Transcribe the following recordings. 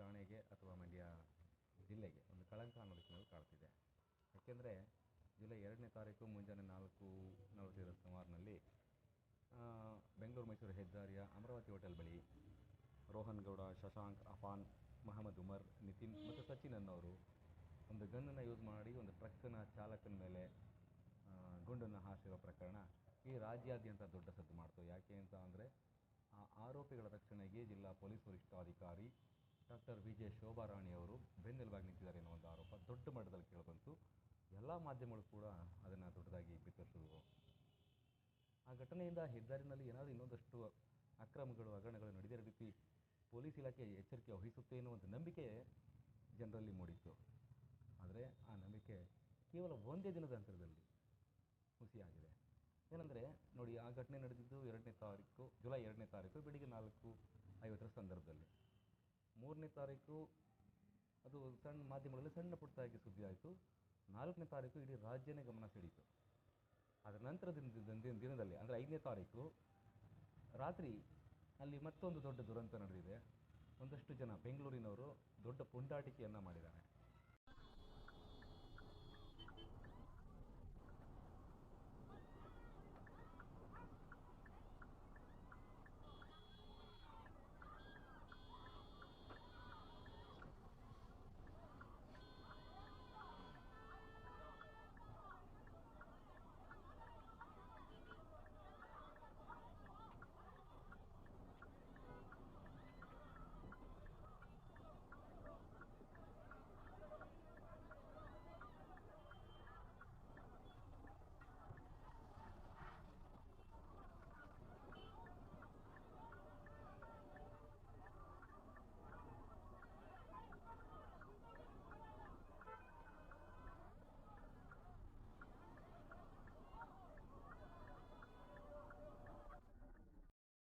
ಠಾಣೆಗೆ ಅಥವಾ ಮಂಡ್ಯ ಜಿಲ್ಲೆಗೆ ಒಂದು ಕಳಂಕ ಅನ್ನೋ ರೀತಿಯಲ್ಲಿ ಕಾಡ್ತಿದೆ. ಯಾಕೆಂದರೆ ಜುಲೈ 2ನೇ ತಾರೀಕು ಮುಂಜಾನೆ 4:40 ಸುಮಾರಿನಲ್ಲಿ ಬೆಂಗಳೂರು ಮೈಸೂರು ಹೆದ್ದಾರಿಯ ಅಮರಾವತಿ ಹೋಟೆಲ್ ಬಳಿ ರೋಹನ್ ಗೌಡ, ಶಶಾಂಕ್, ಅಫಾನ್, ಮಹಮ್ಮದ್ ಉಮರ್, ನಿತಿನ್ ಮತ್ತು ಸಚಿನ್ ಅನ್ನೋರು ಒಂದು ಗನ್ನನ್ನು ಯೂಸ್ ಮಾಡಿ ಒಂದು ಟ್ರಕ್ನ ಚಾಲಕನ ಮೇಲೆ ಗುಂಡನ್ನು ಹಾರಿಸಿರೋ ಪ್ರಕರಣ ಈ ರಾಜ್ಯಾದ್ಯಂತ ದೊಡ್ಡ ಸದ್ದು ಮಾಡ್ತು. ಯಾಕೆ ಅಂತ ಅಂದರೆ ಆ ಆರೋಪಿಗಳ ರಕ್ಷಣೆಗೆ ಜಿಲ್ಲಾ ಪೊಲೀಸ್ ವರಿಷ್ಠಾಧಿಕಾರಿ ಡಾಕ್ಟರ್ ವಿಜೆ ಶೋಭಾರಾಣಿ ಅವರು ಬೆನ್ನೆಲುಬಾಗಿ ನಿಂತಿದ್ದಾರೆ ಅನ್ನೋ ಒಂದು ಆರೋಪ ದೊಡ್ಡ ಮಟ್ಟದಲ್ಲಿ ಕೇಳಿಬಂತು. ಎಲ್ಲ ಮಾಧ್ಯಮಗಳು ಕೂಡ ಅದನ್ನು ದೊಡ್ಡದಾಗಿ ಬಿತ್ತರಿಸಿದವು. ಆ ಘಟನೆಯಿಂದ ಹೆದ್ದಾರಿನಲ್ಲಿ ಏನಾದರೂ ಇನ್ನೊಂದಷ್ಟು ಅಕ್ರಮಗಳು, ಹಗರಣಗಳು ನಡೆದಿರೋ ರೀತಿ ಪೊಲೀಸ್ ಇಲಾಖೆ ಎಚ್ಚರಿಕೆ ವಹಿಸುತ್ತೆ ಅನ್ನೋ ಒಂದು ನಂಬಿಕೆ ಜನರಲ್ಲಿ ಮೂಡಿತ್ತು. ಆದರೆ ಆ ನಂಬಿಕೆ ಕೇವಲ ಒಂದೇ ದಿನದ ಅಂತರದಲ್ಲಿ ಹುಸಿಯಾಗಿದೆ. ಏನಂದರೆ ನೋಡಿ, ಆ ಘಟನೆ ನಡೆದಿದ್ದು ಜುಲೈ 2ನೇ ತಾರೀಕು ಬೆಳಿಗ್ಗೆ 4:50 ಸಂದರ್ಭದಲ್ಲಿ. 3ನೇ ತಾರೀಕು ಅದು ಸಣ್ಣ ಮಾಧ್ಯಮಗಳಲ್ಲಿ ಸಣ್ಣ ಪುಟ್ಟದಾಗಿ ಸುದ್ದಿ ಆಯಿತು. 4ನೇ ತಾರೀಕು ಇಡೀ ರಾಜ್ಯನೇ ಗಮನ ಸೆಳೀತು. ಅದರ ನಂತರದ ದಿನದಲ್ಲಿ ಅಂದರೆ 5ನೇ ತಾರೀಕು ರಾತ್ರಿ ಅಲ್ಲಿ ಮತ್ತೊಂದು ದೊಡ್ಡ ದುರಂತ ನಡೆದಿದೆ. ಒಂದಷ್ಟು ಜನ ಬೆಂಗಳೂರಿನವರು ದೊಡ್ಡ ಪುಂಡಾಟಿಕೆಯನ್ನು ಮಾಡಿದ್ದಾರೆ.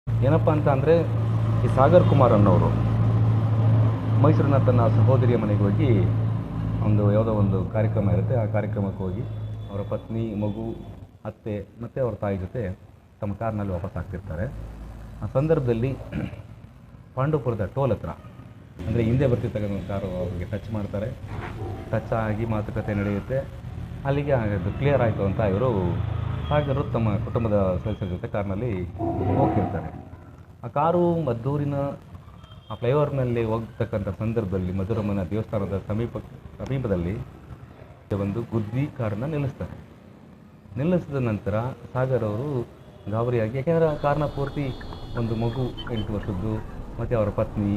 ಏನಪ್ಪ ಅಂತ ಅಂದರೆ ಈ ಸಾಗರ್ ಕುಮಾರ್ ಅನ್ನೋರು ಮೈಸೂರಿನ ತನ್ನ ಸಹೋದರಿಯ ಮನೆಗೆ ಹೋಗಿ ಯಾವುದೋ ಒಂದು ಕಾರ್ಯಕ್ರಮ ಇರುತ್ತೆ. ಆ ಕಾರ್ಯಕ್ರಮಕ್ಕೆ ಹೋಗಿ ಅವರ ಪತ್ನಿ, ಮಗು, ಅತ್ತೆ ಮತ್ತು ಅವರ ತಾಯಿ ಜೊತೆ ತಮ್ಮ ಕಾರ್ನಲ್ಲಿ ವಾಪಸ್ ಆಗ್ತಿರ್ತಾರೆ. ಆ ಸಂದರ್ಭದಲ್ಲಿ ಪಾಂಡವಪುರದ ಟೋಲ್ ಹತ್ರ ಅಂದರೆ ಹಿಂದೆ ಬರ್ತಿರ್ತಕ್ಕಂಥ ಕಾರು ಅವ್ರಿಗೆ ಟಚ್ ಮಾಡ್ತಾರೆ. ಟಚ್ ಆಗಿ ಮಾತುಕತೆ ನಡೆಯುತ್ತೆ. ಅಲ್ಲಿಗೆ ಅದು ಕ್ಲಿಯರ್ ಆಯಿತು ಅಂತ ಇವರು ಸಾಗರು ತಮ್ಮ ಕುಟುಂಬದ ಸದಸ್ಯರ ಜೊತೆ ಕಾರ್ನಲ್ಲಿ ಹೋಗ್ತಿರ್ತಾರೆ. ಆ ಕಾರು ಮದ್ದೂರಿನ ಆ ಫ್ಲೈಓವರ್ ಮೇಲೆ ಹೋಗ್ತಕ್ಕಂಥ ಸಂದರ್ಭದಲ್ಲಿ ಮಧುರಮ್ಮನ ದೇವಸ್ಥಾನದ ಸಮೀಪದಲ್ಲಿ ಒಂದು ಗುದ್ದಿ ಕಾರನ್ನು ನಿಲ್ಲಿಸ್ತಾರೆ. ನಿಲ್ಲಿಸಿದ ನಂತರ ಸಾಗರ್ ಅವರು ಗಾಬರಿಯಾಗಿ, ಯಾಕೆಂದರೆ ಆ ಕಾರಣ ಪೂರ್ತಿ ಒಂದು ಮಗು 8 ವರ್ಷದ್ದು ಮತ್ತು ಅವರ ಪತ್ನಿ,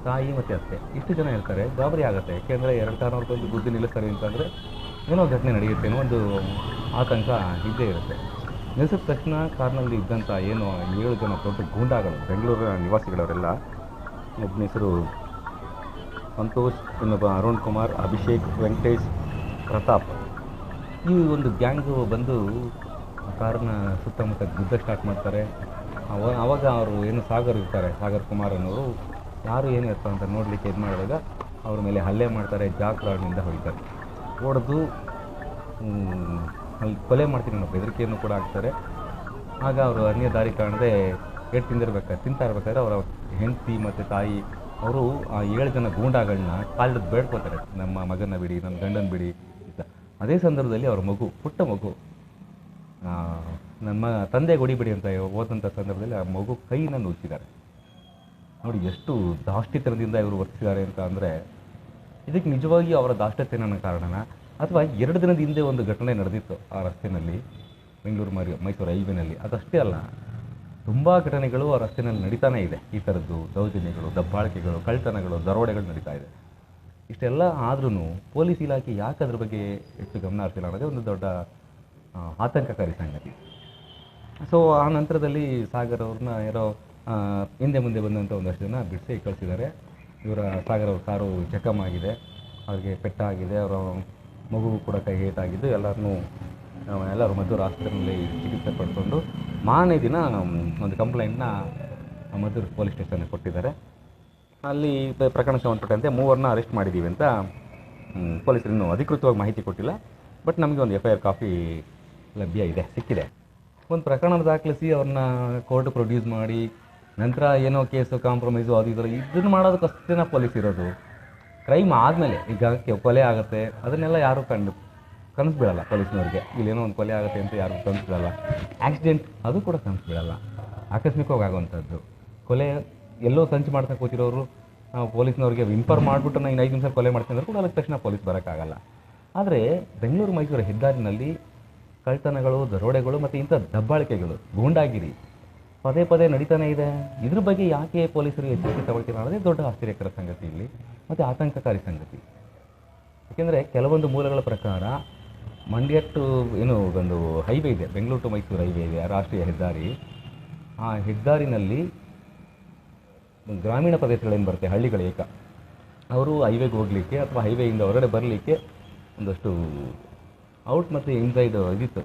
ತಾಯಿ ಮತ್ತು ಅತ್ತೆ ಇಷ್ಟು ಜನ ಇರ್ತಾರೆ. ಗಾಬರಿ ಆಗುತ್ತೆ. ಯಾಕೆಂದರೆ 2 ಕಾರನವ್ರಿಗೆ ಒಂದು ಗುದ್ದಿ ನಿಲ್ಲಿಸ್ತಾರೆ ಅಂತಂದರೆ ಏನೋ ಘಟನೆ ನಡೆಯುತ್ತೆ ಅನ್ನೋ ಒಂದು ಆತಂಕ ಇದ್ದೇ ಇರುತ್ತೆ. ನಿಲ್ಲಿಸಿದ ತಕ್ಷಣ ಕಾರ್ನಲ್ಲಿ ಇದ್ದಂಥ 7 ಜನ ದೊಡ್ಡ ಗೂಂಡಾಗಳು, ಬೆಂಗಳೂರಿನ ನಿವಾಸಿಗಳವರೆಲ್ಲ, ಒಬ್ಬನ ಹೆಸರು ಸಂತೋಷ್, ಇನ್ನೊಬ್ಬ ಅರುಣ್ ಕುಮಾರ್, ಅಭಿಷೇಕ್, ವೆಂಕಟೇಶ್, ಪ್ರತಾಪ್, ಈ ಒಂದು ಗ್ಯಾಂಗು ಬಂದು ಕಾರನ್ನ ಸುತ್ತಮುತ್ತ ಗುದ್ದ ಸ್ಟಾರ್ಟ್ ಮಾಡ್ತಾರೆ. ಆವಾಗ ಅವರು ಏನು ಸಾಗರ್ ಇರ್ತಾರೆ, ಸಾಗರ್ ಕುಮಾರ್ ಅನ್ನೋರು ಯಾರು ಏನು ಇರ್ತಾರೆ ಅಂತ ನೋಡಲಿಕ್ಕೆ ಇದು ಮಾಡಿದಾಗ ಅವ್ರ ಮೇಲೆ ಹಲ್ಲೆ ಮಾಡ್ತಾರೆ. ಜಾಕ್ ರಾಡ್ನಿಂದ ಹೊಡಿತಾರೆ. ಹೊಡೆದು ಅಲ್ಲಿ ಕೊಲೆ ಮಾಡ್ತೀನಿ ಅನ್ನೋ ಬೆದರಿಕೆಯನ್ನು ಕೂಡ ಹಾಕ್ತಾರೆ. ಆಗ ಅವರು ಅನ್ಯ ದಾರಿ ಕಾಣದೆ ತಿಂತಾ ಇರ್ಬೇಕಾದ್ರೆ ಅವರ ಹೆಂಡತಿ ಮತ್ತು ತಾಯಿ ಅವರು ಆ 7 ಜನ ಗೂಂಡಾಗಳನ್ನ ಕಾಲಿಡೋದು ಬೇಡ್ಕೋತಾರೆ, ನಮ್ಮ ಮಗನ ಬಿಡಿ, ನನ್ನ ಗಂಡನ ಬಿಡಿ ಅಂತ. ಅದೇ ಸಂದರ್ಭದಲ್ಲಿ ಅವ್ರ ಮಗು, ಪುಟ್ಟ ಮಗು, ನಮ್ಮ ತಂದೆಗೆ ಹೊಡಿಬಿಡಿ ಅಂತ ಹೋದಂಥ ಸಂದರ್ಭದಲ್ಲಿ ಆ ಮಗು ಕೈನ ನುಗ್ಗಿದ್ದಾರೆ. ನೋಡಿ ಎಷ್ಟು ದಾಷ್ಟಿತನದಿಂದ ಇವರು ವರ್ತಿಸಿದ್ದಾರೆ ಅಂತ ಅಂದರೆ, ಇದಕ್ಕೆ ನಿಜವಾಗಿ ಅವರ ದಾಷ್ಟ್ಯತೆನ ಕಾರಣನ ಅಥವಾ 2 ದಿನದ ಹಿಂದೆ ಒಂದು ಘಟನೆ ನಡೆದಿತ್ತು ಆ ರಸ್ತೆಯಲ್ಲಿ, ಬೆಂಗಳೂರು ಮೈಸೂರು ಹೈವೇನಲ್ಲಿ. ಅದಷ್ಟೇ ಅಲ್ಲ, ತುಂಬ ಘಟನೆಗಳು ಆ ರಸ್ತೆಯಲ್ಲಿ ನಡೀತಾನೇ ಇದೆ. ಈ ಥರದ್ದು ದೌರ್ಜನ್ಯಗಳು, ದಬ್ಬಾಳಿಕೆಗಳು, ಕಳ್ಳತನಗಳು, ದರೋಡೆಗಳು ನಡೀತಾ ಇದೆ. ಇಷ್ಟೆಲ್ಲ ಆದ್ರೂ ಪೊಲೀಸ್ ಇಲಾಖೆ ಯಾಕೆ ಅದ್ರ ಬಗ್ಗೆ ಹೆಚ್ಚು ಗಮನ ಹರಿಸಿಲ್ಲ ಅನ್ನೋದೇ ಒಂದು ದೊಡ್ಡ ಆತಂಕಕಾರಿ ಸಂಗತಿ. ಸೊ ಆ ನಂತರದಲ್ಲಿ ಸಾಗರ್ ಅವ್ರನ್ನ ಯಾರೋ ಹಿಂದೆ ಮುಂದೆ ಬಂದಂಥ ಒಂದಷ್ಟು ಜನ ಬಿಡಿಸಿ ಕಳಿಸಿದ್ದಾರೆ. ಇವರ ಸಾಗರ್ ಅವ್ರ ಕಾರು ಜಖಮ್ ಆಗಿದೆ, ಅವ್ರಿಗೆ ಪೆಟ್ಟಾಗಿದೆ, ಅವರ ಮಗು ಕೂಡ ಕೈ ಏಟಾಗಿದ್ದು ಎಲ್ಲರೂ ಮದ್ದೂರು ಆಸ್ಪತ್ರೆಯಲ್ಲಿ ಚಿಕಿತ್ಸೆ ಪಡ್ಕೊಂಡು ಮಾರನೇ ದಿನ ಒಂದು ಕಂಪ್ಲೇಂಟ್ನ ಮದ್ದೂರು ಪೊಲೀಸ್ ಸ್ಟೇಷನ್ಗೆ ಕೊಟ್ಟಿದ್ದಾರೆ. ಅಲ್ಲಿ ಪ್ರಕರಣ ಸಂಬಂಧಪಟ್ಟಂತೆ 3 ಅರೆಸ್ಟ್ ಮಾಡಿದ್ದೀವಿ ಅಂತ ಪೊಲೀಸರು ಇನ್ನೂ ಅಧಿಕೃತವಾಗಿ ಮಾಹಿತಿ ಕೊಟ್ಟಿಲ್ಲ. ಬಟ್ ನಮಗೆ ಒಂದು FIR ಕಾಪಿ ಸಿಕ್ಕಿದೆ. ಒಂದು ಪ್ರಕರಣ ದಾಖಲಿಸಿ ಅವ್ರನ್ನ ಕೋರ್ಟ್ ಪ್ರೊಡ್ಯೂಸ್ ಮಾಡಿ ನಂತರ ಏನೋ ಕೇಸು ಕಾಂಪ್ರಮೈಸು ಅದು ಇದರ ಇದನ್ನು ಮಾಡೋದಕ್ಕಷ್ಟೇ ಪೊಲೀಸ್ ಇರೋದು. ಕ್ರೈಮ್ ಆದಮೇಲೆ ಈಗ ಕೊಲೆ ಆಗುತ್ತೆ ಅದನ್ನೆಲ್ಲ ಯಾರೂ ಕನಸು ಬೀಳಲ್ಲ ಪೊಲೀಸ್ನವ್ರಿಗೆ. ಇಲ್ಲೇನೋ ಒಂದು ಕೊಲೆ ಆಗುತ್ತೆ ಅಂತ ಯಾರು ಕನಸು ಬೀಳಲ್ಲ. ಆಕ್ಸಿಡೆಂಟ್ ಅದು ಕೂಡ ಕನಸು ಬೀಳಲ್ಲ. ಆಕಸ್ಮಿಕವಾಗಿ ಆಗುವಂಥದ್ದು ಕೊಲೆ ಎಲ್ಲೋ ಸಂಚು ಮಾಡ್ತಾ ಕೂತಿರೋರು ಪೊಲೀಸ್ನವ್ರಿಗೆ ಇನ್ಫಾರ್ಮ್ ಮಾಡಿಬಿಟ್ಟು ನಾನು 5 ನಿಮಿಷ ಕೊಲೆ ಮಾಡ್ತೀನಿ ಅಂದ್ರೆ ಕೂಡ ಅದಕ್ಕೆ ತಕ್ಷಣ ಪೊಲೀಸ್ ಬರೋಕ್ಕಾಗಲ್ಲ. ಆದರೆ ಬೆಂಗಳೂರು ಮೈಸೂರು ಹೆದ್ದಾರಿನಲ್ಲಿ ಕಳ್ತನಗಳು, ದರೋಡೆಗಳು ಮತ್ತು ಇಂಥ ದಬ್ಬಾಳಿಕೆಗಳು, ಗೂಂಡಾಗಿರಿ ಪದೇ ಪದೇ ನಡೀತಾನೆ ಇದೆ. ಇದ್ರ ಬಗ್ಗೆ ಯಾಕೆ ಪೊಲೀಸರು ಎಚ್ಚರಿಕೆ ತಗೊಳ್ತೀರ ಅನ್ನೋದೇ ದೊಡ್ಡ ಆಶ್ಚರ್ಯಕರ ಸಂಗತಿ ಇಲ್ಲಿ ಮತ್ತು ಆತಂಕಕಾರಿ ಸಂಗತಿ. ಏಕೆಂದರೆ ಕೆಲವೊಂದು ಮೂಲಗಳ ಪ್ರಕಾರ ಮಂಡ್ಯ ಟು ಏನು ಒಂದು ಹೈವೇ ಇದೆ, ಬೆಂಗಳೂರು ಟು ಮೈಸೂರು ಹೈವೇ ಇದೆ, ರಾಷ್ಟ್ರೀಯ ಹೆದ್ದಾರಿ. ಆ ಹೆದ್ದಾರಿನಲ್ಲಿ ಗ್ರಾಮೀಣ ಪ್ರದೇಶಗಳೇನು ಬರುತ್ತೆ, ಹಳ್ಳಿಗಳು ಅವರು ಹೈವೇಗೆ ಹೋಗಲಿಕ್ಕೆ ಅಥವಾ ಹೈವೇಯಿಂದ ಹೊರಗಡೆ ಬರಲಿಕ್ಕೆ ಒಂದಷ್ಟು ಔಟ್ ಮತ್ತು ಇನ್ಸೈಡ್ ಇದಿತ್ತು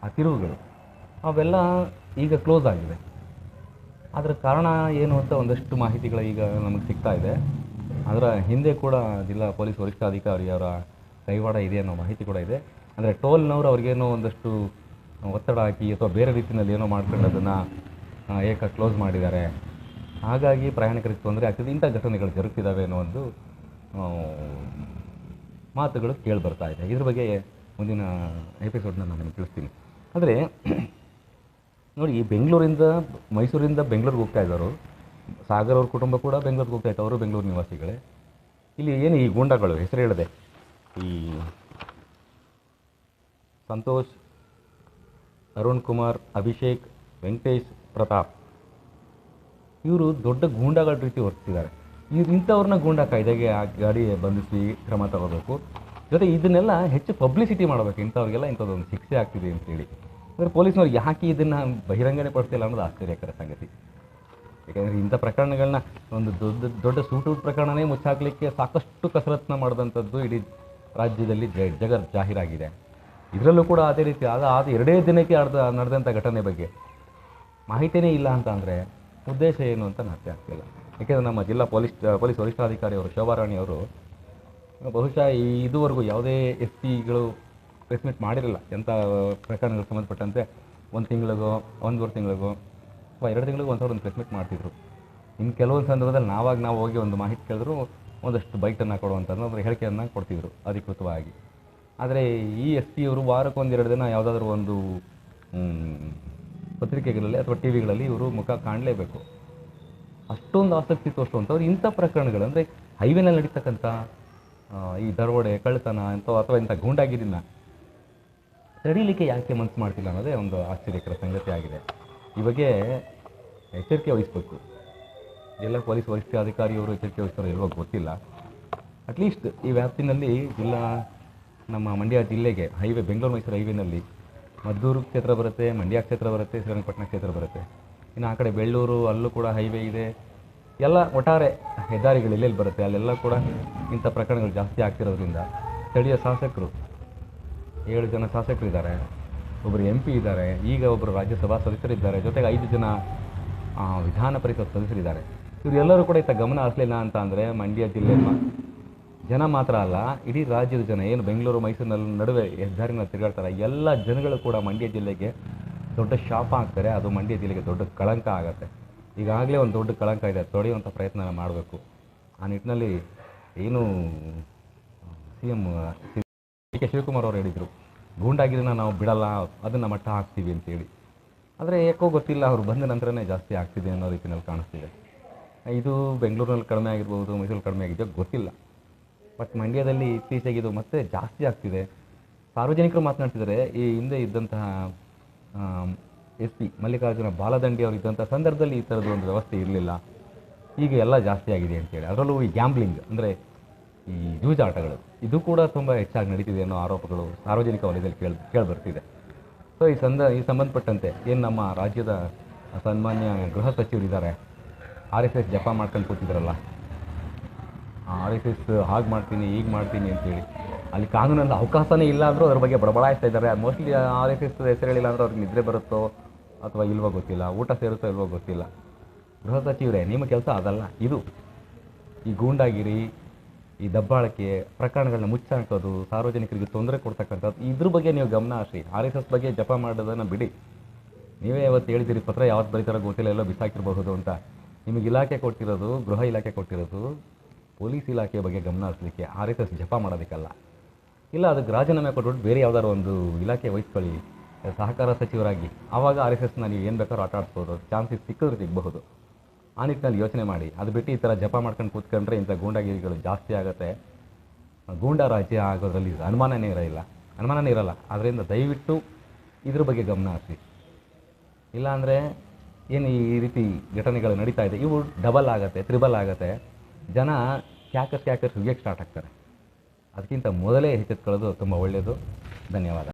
ಆ ತಿರುವುಗಳು, ಅವೆಲ್ಲ ಈಗ ಕ್ಲೋಸ್ ಆಗಿದೆ. ಅದರ ಕಾರಣ ಏನು ಅಂತ ಒಂದಷ್ಟು ಮಾಹಿತಿಗಳು ಈಗ ನಮಗೆ ಸಿಗ್ತಾ ಇದೆ. ಅದರ ಹಿಂದೆ ಕೂಡ ಜಿಲ್ಲಾ ಪೊಲೀಸ್ ವರಿಷ್ಠಾಧಿಕಾರಿಯವರ ಕೈವಾಡ ಇದೆ ಅನ್ನೋ ಮಾಹಿತಿ ಕೂಡ ಇದೆ. ಅಂದರೆ ಟೋಲ್ನವರು ಅವ್ರಿಗೇನೋ ಒಂದಷ್ಟು ಒತ್ತಡ ಹಾಕಿ ಅಥವಾ ಬೇರೆ ರೀತಿಯಲ್ಲಿ ಏನೋ ಮಾಡ್ಕೊಂಡು ಅದನ್ನು ಕ್ಲೋಸ್ ಮಾಡಿದ್ದಾರೆ. ಹಾಗಾಗಿ ಪ್ರಯಾಣಿಕರಿಗೆ ತೊಂದರೆ ಆಗ್ತಿದೆ, ಇಂಥ ಘಟನೆಗಳು ಜರುಗ್ತಿದ್ದಾವೆ ಅನ್ನೋ ಒಂದು ಮಾತುಗಳು ಕೇಳಿ ಬರ್ತಾ ಇದೆ. ಇದ್ರ ಬಗ್ಗೆ ಮುಂದಿನ ಎಪಿಸೋಡ್ನ ನಾನು ನಿಮಗೆ ತಿಳಿಸ್ತೀನಿ. ಆದರೆ ನೋಡಿ, ಈ ಮೈಸೂರಿಂದ ಬೆಂಗಳೂರಿಗೆ ಹೋಗ್ತಾ ಇದ್ದಾರೆ. ಸಾಗರ್ ಅವ್ರ ಕುಟುಂಬ ಕೂಡ ಬೆಂಗಳೂರಿಗೆ ಹೋಗ್ತಾ ಇತ್ತು, ಅವರು ಬೆಂಗಳೂರು ನಿವಾಸಿಗಳೇ. ಇಲ್ಲಿ ಏನು ಈ ಗೂಂಡಾಗಳು ಹೆಸರು ಹೇಳಿದೆ, ಈ ಸಂತೋಷ್, ಅರುಣ್ ಕುಮಾರ್, ಅಭಿಷೇಕ್, ವೆಂಕಟೇಶ್, ಪ್ರತಾಪ್, ಇವರು ದೊಡ್ಡ ಗೂಂಡಾಗಳ ರೀತಿ ವರ್ತಿಸಿದ್ದಾರೆ. ಇಂಥವ್ರನ್ನ ಗೂಂಡಾ ಕಾಯ್ದೆಗೆ ಗಾಡಿ ಬಂಧಿಸಿ ಕ್ರಮ ತಗೋಬೇಕು. ಜೊತೆ ಇದನ್ನೆಲ್ಲ ಹೆಚ್ಚು ಪಬ್ಲಿಸಿಟಿ ಮಾಡಬೇಕು, ಇಂಥವ್ರಿಗೆಲ್ಲ ಇಂಥದ್ದೊಂದು ಶಿಕ್ಷೆ ಆಗ್ತಿದೆ ಅಂತೇಳಿ. ಅಂದರೆ ಪೊಲೀಸ್ನವ್ರು ಯಾಕೆ ಇದನ್ನು ಬಹಿರಂಗನೆ ಪಡಿಸ್ತಿಲ್ಲ ಅನ್ನೋದು ಆಶ್ಚರ್ಯಕರ ಸಂಗತಿ. ಯಾಕೆಂದರೆ ಇಂಥ ಪ್ರಕರಣಗಳನ್ನ ಒಂದು ದೊಡ್ಡ ಸೂಟೌಟ್ ಪ್ರಕರಣನೇ ಮುಚ್ಚಾಕಲಿಕ್ಕೆ ಸಾಕಷ್ಟು ಕಸರತ್ನ ಮಾಡಿದಂಥದ್ದು ಇಡೀ ರಾಜ್ಯದಲ್ಲಿ ಜಾಹೀರಾಗಿದೆ. ಇದರಲ್ಲೂ ಕೂಡ ಅದೇ ರೀತಿ ಆದ 2 ದಿನಕ್ಕೆ ನಡೆದಂಥ ಘಟನೆ ಬಗ್ಗೆ ಮಾಹಿತಿಯೇ ಇಲ್ಲ ಅಂತ ಅಂದರೆ ಉದ್ದೇಶ ಏನು ಅಂತ ಅರ್ಥ ಆಗ್ತಿಲ್ಲ. ಏಕೆಂದರೆ ನಮ್ಮ ಜಿಲ್ಲಾ ಪೊಲೀಸ್ ವರಿಷ್ಠಾಧಿಕಾರಿಯವರು ಶೋಭಾರಾಣಿ ಅವರು ಬಹುಶಃ ಇದುವರೆಗೂ ಯಾವುದೇ SP-ಗಳು ಪ್ರೆಸ್ ಮೀಟ್ ಮಾಡಿರಲಿಲ್ಲ. ಎಂಥ ಪ್ರಕರಣಗಳು ಸಂಬಂಧಪಟ್ಟಂತೆ 1 ತಿಂಗಳಿಗೋ 1.5 ತಿಂಗಳಿಗೋ ಅಥವಾ 2 ತಿಂಗಳಿಗೂ ಒಂದು ಪ್ರೆಸ್ ಮೀಟ್ ಮಾಡ್ತಿದ್ರು. ಇನ್ನು ಕೆಲವೊಂದು ಸಂದರ್ಭದಲ್ಲಿ ನಾವು ಹೋಗಿ ಒಂದು ಮಾಹಿತಿ ಕೇಳಿದ್ರು ಒಂದಷ್ಟು ಬೈಟನ್ನು ಕೊಡುವಂಥದ್ದು ಅಂದರೆ ಹೇಳಿಕೆಯನ್ನು ಕೊಡ್ತಿದ್ರು ಅಧಿಕೃತವಾಗಿ. ಆದರೆ ಈ SP-ಯವರು ವಾರಕ್ಕೆ 1-2 ದಿನ ಯಾವುದಾದ್ರೂ ಒಂದು ಪತ್ರಿಕೆಗಳಲ್ಲಿ ಅಥವಾ TV-ಗಳಲ್ಲಿ ಇವರು ಮುಖ ಕಾಣಲೇಬೇಕು. ಅಷ್ಟೊಂದು ಆಸಕ್ತಿ ತೋರಿಸುವಂಥವ್ರು ಇಂಥ ಪ್ರಕರಣಗಳು ಅಂದರೆ ಹೈವೇನಲ್ಲಿ ನಡೀತಕ್ಕಂಥ ಈ ದರೋಡೆ, ಕಳ್ಳತನ ಅಥವಾ ಇಂಥ ಗೂಂಡಾಗಿರಿನ ತಡೀಲಿಕ್ಕೆ ಯಾಕೆ ಮನಸ್ಸು ಮಾಡ್ತಿಲ್ಲ ಅನ್ನೋದೇ ಒಂದು ಆಶ್ಚರ್ಯಕರ ಸಂಗತಿ ಆಗಿದೆ. ಈ ಬಗ್ಗೆ ಎಚ್ಚರಿಕೆ ವಹಿಸಬೇಕು. ಜಿಲ್ಲಾ ಪೊಲೀಸ್ ವರಿಷ್ಠಾಧಿಕಾರಿಯವರು ಎಚ್ಚರಿಕೆ ವಹಿಸ್ತಾರೋ ಇಲ್ವೋ ಗೊತ್ತಿಲ್ಲ. ಅಟ್ಲೀಸ್ಟ್ ಈ ವ್ಯಾಪ್ತಿನಲ್ಲಿ ನಮ್ಮ ಮಂಡ್ಯ ಜಿಲ್ಲೆಗೆ ಹೈವೇ, ಬೆಂಗಳೂರು ಮೈಸೂರು ಹೈವೇನಲ್ಲಿ ಮದ್ದೂರು ಕ್ಷೇತ್ರ ಬರುತ್ತೆ, ಮಂಡ್ಯ ಕ್ಷೇತ್ರ ಬರುತ್ತೆ, ಶ್ರೀರಂಗಪಟ್ಟಣ ಕ್ಷೇತ್ರ ಬರುತ್ತೆ. ಇನ್ನು ಆ ಕಡೆ ಬೆಳ್ಳೂರು, ಅಲ್ಲೂ ಕೂಡ ಹೈವೇ ಇದೆ. ಎಲ್ಲ ಒಟ್ಟಾರೆ ಹೆದ್ದಾರಿಗಳು ಎಲ್ಲೆಲ್ಲಿ ಬರುತ್ತೆ ಅಲ್ಲೆಲ್ಲ ಕೂಡ ಇಂಥ ಪ್ರಕರಣಗಳು ಜಾಸ್ತಿ ಆಗ್ತಿರೋದ್ರಿಂದ ಸ್ಥಳೀಯ ಶಾಸಕರು 7 ಜನ ಶಾಸಕರಿದ್ದಾರೆ, ಒಬ್ಬರು MP ಇದ್ದಾರೆ, ಈಗ ಒಬ್ಬರು ರಾಜ್ಯಸಭಾ ಸದಸ್ಯರಿದ್ದಾರೆ, ಜೊತೆಗೆ 5 ಜನ ವಿಧಾನ ಪರಿಷತ್ ಸದಸ್ಯರಿದ್ದಾರೆ. ಇವರೆಲ್ಲರೂ ಕೂಡ ಇಂಥ ಗಮನ ಹರಿಸಲಿಲ್ಲ ಅಂತ ಅಂದರೆ ಮಂಡ್ಯ ಜಿಲ್ಲೆ ಜನ ಮಾತ್ರ ಅಲ್ಲ, ಇಡೀ ರಾಜ್ಯದ ಜನ ಏನು ಬೆಂಗಳೂರು ಮೈಸೂರಿನಲ್ಲಿ ನಡುವೆ ಹೆದ್ದಾರಿನ ತಿರುಗಾಡ್ತಾರೆ ಎಲ್ಲ ಜನಗಳು ಕೂಡ ಮಂಡ್ಯ ಜಿಲ್ಲೆಗೆ ದೊಡ್ಡ ಶಾಪ ಆಗ್ತಾರೆ. ಅದು ಮಂಡ್ಯ ಜಿಲ್ಲೆಗೆ ದೊಡ್ಡ ಕಳಂಕ ಆಗುತ್ತೆ. ಈಗಾಗಲೇ ಒಂದು ದೊಡ್ಡ ಕಳಂಕ ಇದೆ, ತೊಡೆಯುವಂಥ ಪ್ರಯತ್ನ ಮಾಡಬೇಕು. ಆ ನಿಟ್ಟಿನಲ್ಲಿ ಏನು CM DK ಶಿವಕುಮಾರ್ ಅವರು ಹೇಳಿದರು, ಗೂಂಡಾಗಿರಿನ ನಾವು ಬಿಡಲ್ಲ, ಅದನ್ನು ಮಟ್ಟ ಹಾಕ್ತೀವಿ ಅಂತೇಳಿ. ಆದರೆ ಯಾಕೋ ಗೊತ್ತಿಲ್ಲ, ಅವರು ಬಂದ ನಂತರನೇ ಜಾಸ್ತಿ ಆಗ್ತಿದೆ ಅನ್ನೋ ರೀತಿಯಲ್ಲಿ ಕಾಣಿಸ್ತಿದೆ. ಇದು ಬೆಂಗಳೂರಿನಲ್ಲಿ ಕಡಿಮೆ ಆಗಿರ್ಬೋದು, ಮೈಸೂರಲ್ಲಿ ಕಡಿಮೆ ಆಗಿದೆಯೋ ಗೊತ್ತಿಲ್ಲ. ಬಟ್ ಮಂಡ್ಯದಲ್ಲಿ ಇತ್ತೀಚೆಗೆ ಇದು ಮತ್ತೆ ಜಾಸ್ತಿ ಆಗ್ತಿದೆ. ಸಾರ್ವಜನಿಕರು ಮಾತನಾಡ್ತಿದ್ದಾರೆ, ಈ ಹಿಂದೆ ಇದ್ದಂತಹ SP ಮಲ್ಲಿಕಾರ್ಜುನ ಬಾಲದಂಡಿ ಅವರು ಇದ್ದಂಥ ಸಂದರ್ಭದಲ್ಲಿ ಈ ಥರದ್ದು ಒಂದು ವ್ಯವಸ್ಥೆ ಇರಲಿಲ್ಲ, ಈಗ ಎಲ್ಲ ಜಾಸ್ತಿ ಆಗಿದೆ ಅಂತೇಳಿ. ಅದರಲ್ಲೂ ಈ ಗ್ಯಾಂಬ್ಲಿಂಗ್ ಅಂದರೆ ಈ ಜೂಜಾಟಗಳು ಇದು ಕೂಡ ತುಂಬ ಹೆಚ್ಚಾಗಿ ನಡೀತಿದೆ ಅನ್ನೋ ಆರೋಪಗಳು ಸಾರ್ವಜನಿಕ ವಲಯದಲ್ಲಿ ಕೇಳಿಬರ್ತಿದೆ. ಸೊ ಈ ಸಂಬಂಧಪಟ್ಟಂತೆ ಏನು ನಮ್ಮ ರಾಜ್ಯದ ಸನ್ಮಾನ್ಯ ಗೃಹ ಸಚಿವರಿದ್ದಾರೆ, RSS ಜಪ ಮಾಡ್ಕೊಂಡು ಕೂತಿದ್ದಾರಲ್ಲ, RSS ಹಾಗೆ ಮಾಡ್ತೀನಿ ಹೀಗೆ ಮಾಡ್ತೀನಿ ಅಂತೇಳಿ, ಅಲ್ಲಿ ಕಾನೂನಲ್ಲಿ ಅವಕಾಶನೇ ಇಲ್ಲ ಅಂದರೂ ಅದ್ರ ಬಗ್ಗೆ ಬಡಬಡಾಯಿಸ್ತಾ ಇದ್ದಾರೆ. ಮೋಸ್ಟ್ಲಿ RSS ಹೆಸರು ಹೇಳಿಲ್ಲ ಅಂದರೆ ಅವ್ರಿಗೆ ನಿದ್ರೆ ಬರುತ್ತೋ ಅಥವಾ ಇಲ್ವೋ ಗೊತ್ತಿಲ್ಲ, ಊಟ ಸೇರುತ್ತೋ ಇಲ್ವೋ ಗೊತ್ತಿಲ್ಲ. ಗೃಹ ಸಚಿವರೇ, ನಿಮ್ಮ ಕೆಲಸ ಅದಲ್ಲ. ಇದು ಈ ಗೂಂಡಾಗಿರಿ, ಈ ದಬ್ಬಾಳಿಕೆ ಪ್ರಕರಣಗಳನ್ನ ಮುಚ್ಚಾಕೋದು, ಸಾರ್ವಜನಿಕರಿಗೆ ತೊಂದರೆ ಕೊಡ್ತಕ್ಕಂಥದ್ದು, ಇದ್ರ ಬಗ್ಗೆ ನೀವು ಗಮನ ಹರಿಸಿ. RSS ಬಗ್ಗೆ ಜಪ ಮಾಡೋದನ್ನು ಬಿಡಿ. ನೀವೇ ಯಾವತ್ತು ಹೇಳಿದಿರಿ ಪತ್ರ ಯಾವತ್ತು ಬರೀತಾರೋ ಗೊತ್ತಿಲ್ಲ, ಎಲ್ಲೋ ಬಿಸಾಕಿರಬಹುದು ಅಂತ. ನಿಮಗೆ ಇಲಾಖೆ ಕೊಟ್ಟಿರೋದು, ಗೃಹ ಇಲಾಖೆ ಕೊಟ್ಟಿರೋದು ಪೊಲೀಸ್ ಇಲಾಖೆಯ ಬಗ್ಗೆ ಗಮನ ಹರಿಸಲಿಕ್ಕೆ, RSS ಜಪ ಮಾಡೋದಕ್ಕಲ್ಲ. ಇಲ್ಲ ಅದಕ್ಕೆ ರಾಜೀನಾಮೆ ಕೊಟ್ಬಿಟ್ಟು ಬೇರೆ ಯಾವ್ದಾದ್ರು ಒಂದು ಇಲಾಖೆ ವಹಿಸ್ಕೊಳ್ಳಿ ಸಹಕಾರ ಸಚಿವರಾಗಿ. ಆವಾಗ RSSನ ನೀವು ಏನು ಬೇಕಾದ್ರೂ ಆಟ ಆಡಿಸ್ಬೋದು, ಚಾನ್ಸಸ್ ಸಿಕ್ಕಿದ್ರೆ ಸಿಗಬಹುದು. ಆ ನಿಟ್ಟಿನಲ್ಲಿ ಯೋಚನೆ ಮಾಡಿ. ಅದು ಬಿಟ್ಟು ಈ ಥರ ಜಪ ಮಾಡ್ಕೊಂಡು ಕೂತ್ಕೊಂಡ್ರೆ ಇಂಥ ಗೂಂಡಾಗಿರಿಗಳು ಜಾಸ್ತಿ ಆಗುತ್ತೆ. ಗೂಂಡಾ ರಾಜ್ಯ ಆಗೋದ್ರಲ್ಲಿ ಅನುಮಾನನೇ ಇರಲ್ಲ. ಆದ್ದರಿಂದ ದಯವಿಟ್ಟು ಇದ್ರ ಬಗ್ಗೆ ಗಮನ ಹರಿಸಿ. ಇಲ್ಲಾಂದರೆ ಏನು ಈ ರೀತಿ ಘಟನೆಗಳು ನಡೀತಾ ಇದೆ, ಇವು ಡಬಲ್ ಆಗುತ್ತೆ, ತ್ರಿಬಲ್ ಆಗುತ್ತೆ. ಜನ ಕ್ಯಾಕರ್ಸ್ ಹಿಡಿಯೋಕ್ಕೆ ಸ್ಟಾರ್ಟ್ ಆಗ್ತಾರೆ. ಅದಕ್ಕಿಂತ ಮೊದಲೇ ಎಚ್ಚೆತ್ಕೊಳ್ಳೋದು ತುಂಬ ಒಳ್ಳೆಯದು. ಧನ್ಯವಾದ.